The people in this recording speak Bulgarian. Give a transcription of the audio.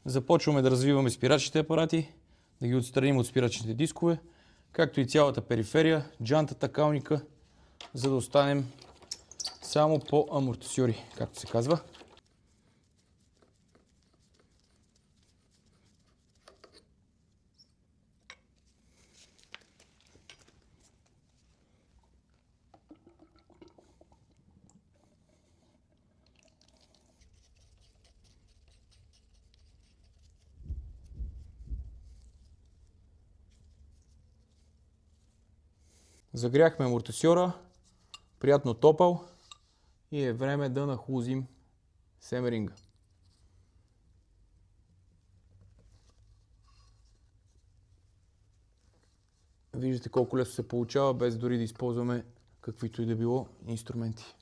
Започваме да развиваме спирачните апарати, да ги отстраним от спирачните дискове, както и цялата периферия, джантата, калника, за да останем само по амортисьори, както се казва. Загряхме амортисьора, приятно топъл и е време да нахлузим семеринга. Виждате колко лесно се получава, без дори да използваме каквито и да било инструменти.